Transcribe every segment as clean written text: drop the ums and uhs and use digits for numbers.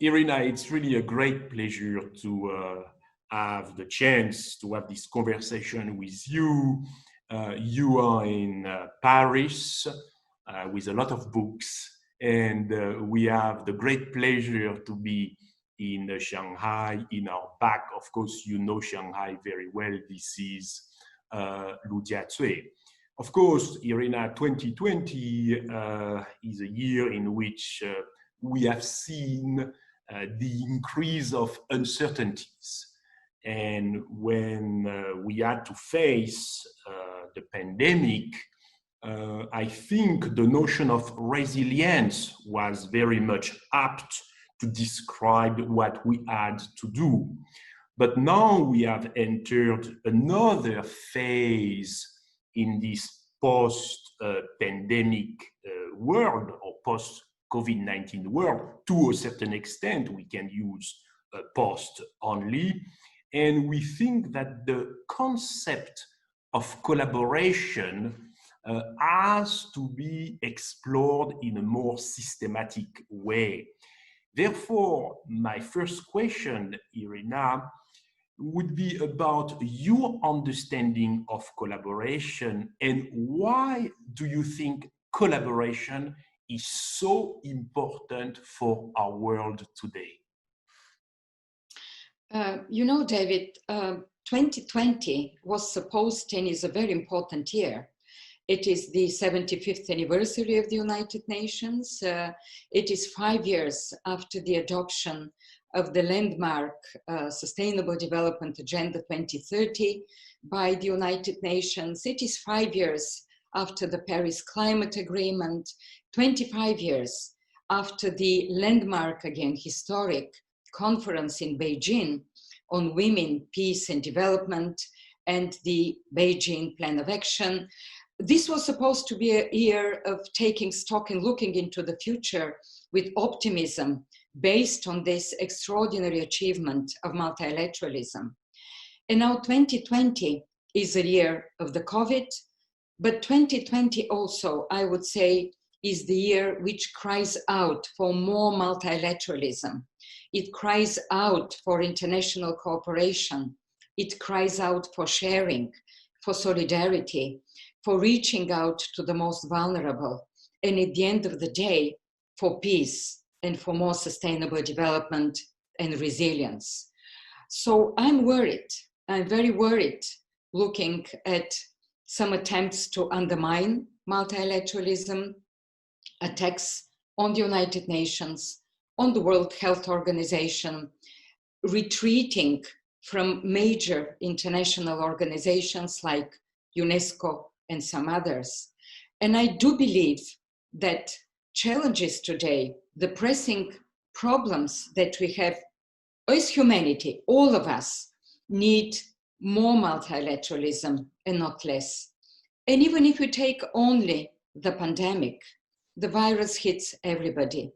Irina, it's really a great pleasure to have the chance to have this conversation with you. You are in Paris with a lot of books, and we have the great pleasure to be in Shanghai. In our back, of course, you know Shanghai very well. This is DG2CI. Of course, Irina, 2020 is a year in which we have seen the increase of uncertainties. And when we had to face the pandemic, I think the notion of resilience was very much apt to describe what we had to do. But now we have entered another phase in this post-pandemic world or post-COVID-19 world. To a certain extent, we can use post only. And we think that the concept of collaboration has to be explored in a more systematic way. Therefore, my first question, Irina, would be about your understanding of collaboration and why do you think collaboration is so important for our world today? You know, David, 2020 was supposed and is a very important year. It is the 75th anniversary of the United Nations. It is 5 years after the adoption of the landmark Sustainable Development Agenda 2030 by the United Nations. It is 5 years after the Paris Climate Agreement, 25 years after the landmark, again, historic conference in Beijing on women, peace and development and the Beijing Plan of Action. This was supposed to be a year of taking stock and looking into the future with optimism based on this extraordinary achievement of multilateralism. And now 2020 is a year of the COVID, but 2020 also, I would say, is the year which cries out for more multilateralism. It cries out for international cooperation. It cries out for sharing, for solidarity, for reaching out to the most vulnerable, and at the end of the day, for peace and for more sustainable development and resilience. So I'm worried, I'm very worried looking at some attempts to undermine multilateralism, attacks on the United Nations, on the World Health Organization, retreating from major international organizations like UNESCO and some others. And I do believe that challenges today, the pressing problems that we have as humanity, all of us need more multilateralism and not less. And even if we take only the pandemic, the virus hits everybody,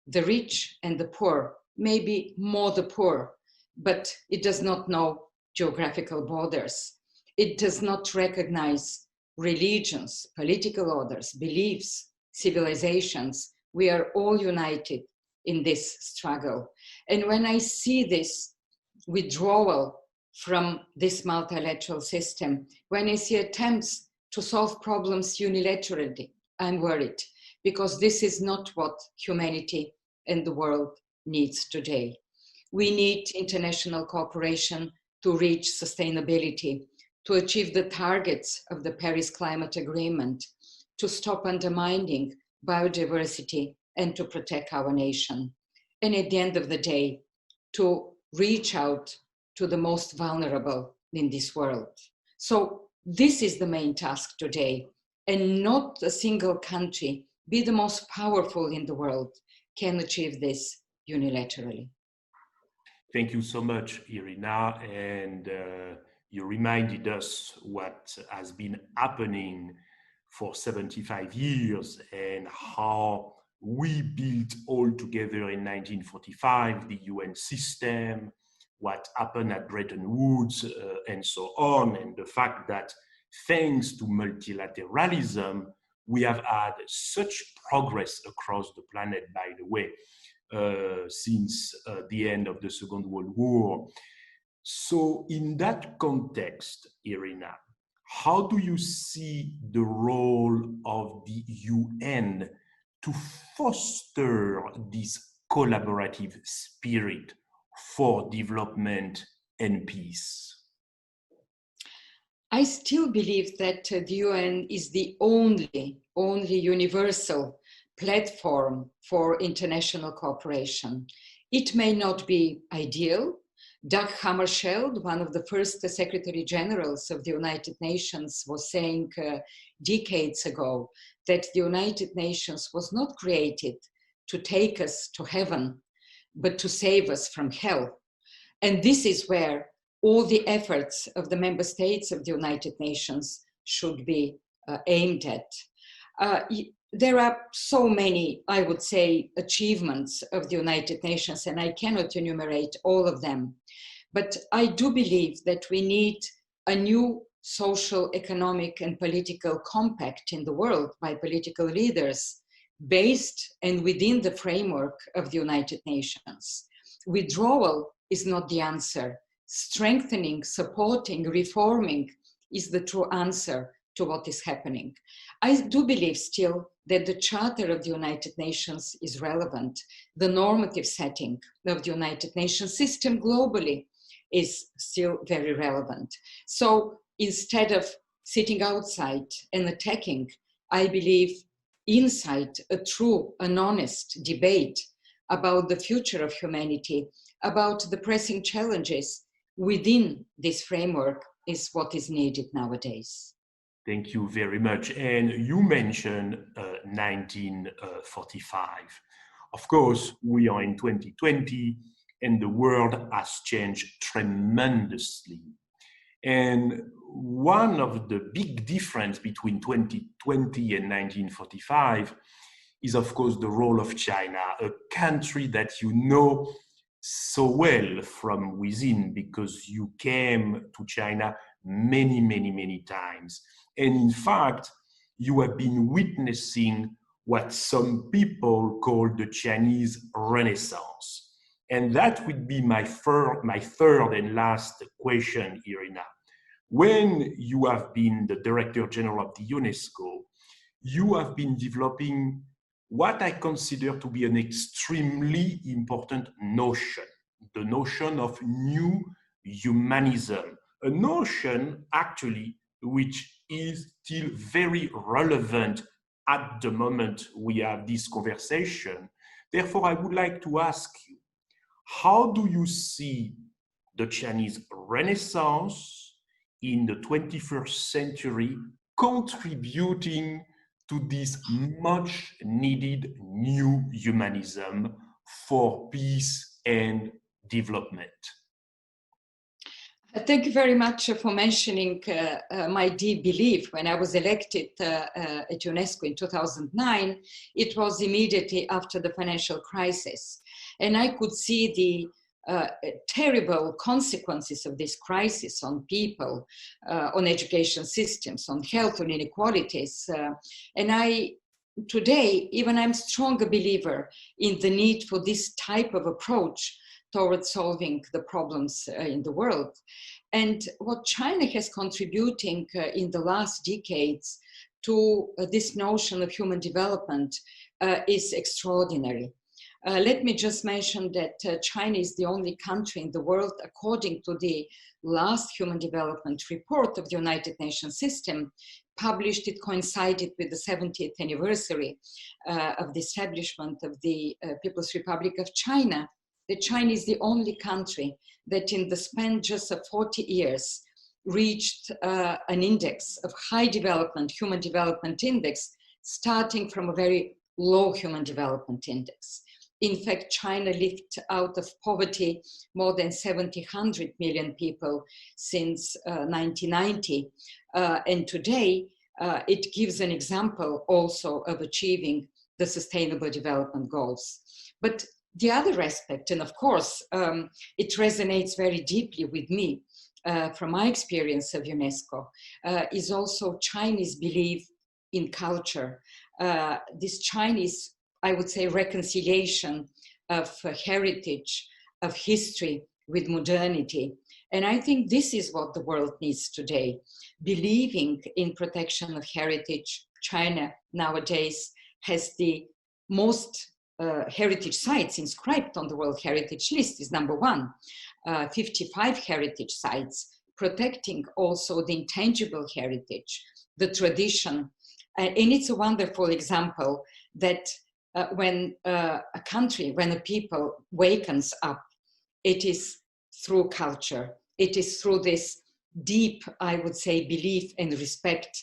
the rich and the poor, maybe more the poor, but it does not know geographical borders. It does not recognize religions, political orders, beliefs, civilizations. We are all united in this struggle. And when I see this withdrawal from this multilateral system, when I see attempts to solve problems unilaterally, I'm worried, because this is not what humanity and the world needs today. We need international cooperation to reach sustainability, to achieve the targets of the Paris Climate Agreement, to stop undermining biodiversity and to protect our nation. And at the end of the day, to reach out to the most vulnerable in this world. So this is the main task today, and not a single country, be the most powerful in the world, can achieve this unilaterally. Thank you so much, Irina. And you reminded us what has been happening for 75 years and how we built all together in 1945, the UN system, what happened at Bretton Woods, and so on. And the fact that thanks to multilateralism, we have had such progress across the planet, by the way. since the end of the Second World War. So in that context, Irina, how do you see the role of the UN to foster this collaborative spirit for development and peace? I still believe that the UN is the only universal platform for international cooperation. It may not be ideal. Dag Hammarskjöld, one of the first Secretary Generals of the United Nations, was saying decades ago that the United Nations was not created to take us to heaven, but to save us from hell. And this is where all the efforts of the member states of the United Nations should be aimed at. There are so many, I would say, achievements of the United Nations, and I cannot enumerate all of them. But I do believe that we need a new social, economic, and political compact in the world by political leaders based and within the framework of the United Nations. Withdrawal is not the answer. Strengthening, supporting, reforming is the true answer to what is happening. I do believe still that the Charter of the United Nations is relevant. The normative setting of the United Nations system globally is still very relevant. So instead of sitting outside and attacking, I believe inside a true and honest debate about the future of humanity, about the pressing challenges within this framework is what is needed nowadays. Thank you very much. And you mentioned 1945. Of course, we are in 2020 and the world has changed tremendously. And one of the big differences between 2020 and 1945 is, of course, the role of China, a country that you know so well from within because you came to China many, many, many times. And in fact, you have been witnessing what some people call the Chinese Renaissance. And that would be my third and last question, Irina. When you have been the Director General of the UNESCO, you have been developing what I consider to be an extremely important notion, the notion of new humanism, a notion actually which is still very relevant at the moment we have this conversation. Therefore, I would like to ask you, how do you see the Chinese Renaissance in the 21st century contributing to this much needed new humanism for peace and development? Thank you very much for mentioning my deep belief. When I was elected at UNESCO in 2009, it was immediately after the financial crisis. And I could see the terrible consequences of this crisis on people, on education systems, on health, on inequalities. And today, even I'm a stronger believer in the need for this type of approach towards solving the problems in the world. And what China has contributing in the last decades to this notion of human development is extraordinary. Let me just mention that China is the only country in the world, according to the last Human Development Report of the United Nations system, published, it coincided with the 70th anniversary of the establishment of the People's Republic of China, that China is the only country that in the span just of 40 years reached an index of high development, human development index, starting from a very low human development index. In fact, China lifted out of poverty more than 100 million people since 1990. And today, it gives an example also of achieving the Sustainable Development Goals. But the other aspect, and of course, it resonates very deeply with me from my experience of UNESCO, is also Chinese belief in culture. This Chinese, I would say, reconciliation of heritage, of history with modernity. And I think this is what the world needs today, believing in protection of heritage. China nowadays has the most heritage sites inscribed on the World Heritage List, is number one. 55 heritage sites, protecting also the intangible heritage, the tradition. And it's a wonderful example that when a country, when a people wakens up, it is through culture. It is through this deep, I would say, belief and respect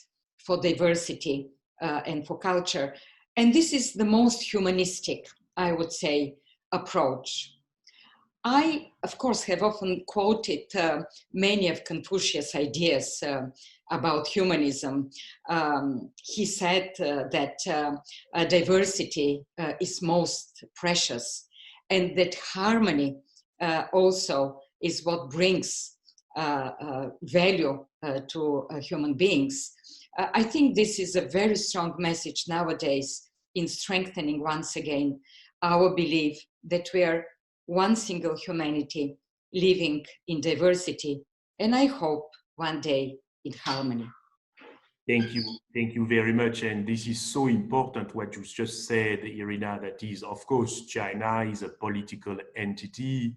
for diversity and for culture. And this is the most humanistic, I would say, approach. I, of course, have often quoted many of Confucius' ideas about humanism. He said that diversity is most precious, and that harmony also is what brings value to human beings. I think this is a very strong message nowadays in strengthening once again our belief that we are one single humanity living in diversity, and I hope one day in harmony. Thank you very much. And this is so important what you just said, Irina, that is, of course, China is a political entity.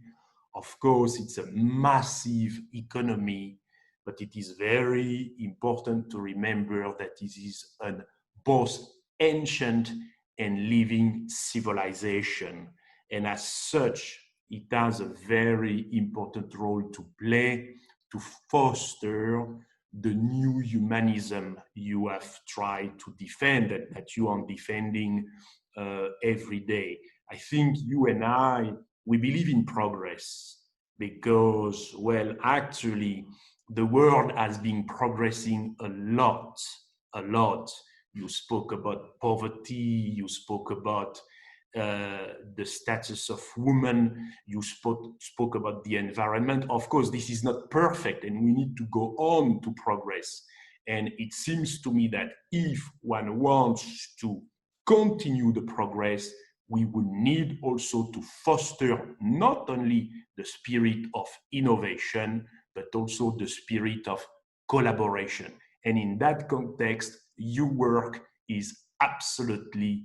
Of course, it's a massive economy, but it is very important to remember that this is a both ancient and living civilization. And as such, it has a very important role to play to foster the new humanism you have tried to defend and that you are defending every day. I think you and I, we believe in progress because, well, actually, the world has been progressing a lot. You spoke about poverty, you spoke about the status of women, you spoke about the environment. Of course, this is not perfect and we need to go on to progress. And it seems to me that if one wants to continue the progress, we would need also to foster not only the spirit of innovation, but also the spirit of collaboration. And in that context, your work is absolutely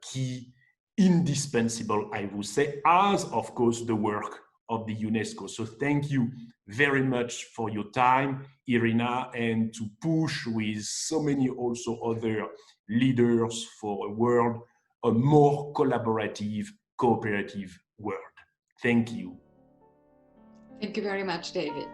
key, indispensable, I would say, as of course the work of the UNESCO. So thank you very much for your time, Irina, and to push with so many also other leaders for a world, a more collaborative, cooperative world. Thank you. Thank you very much, David.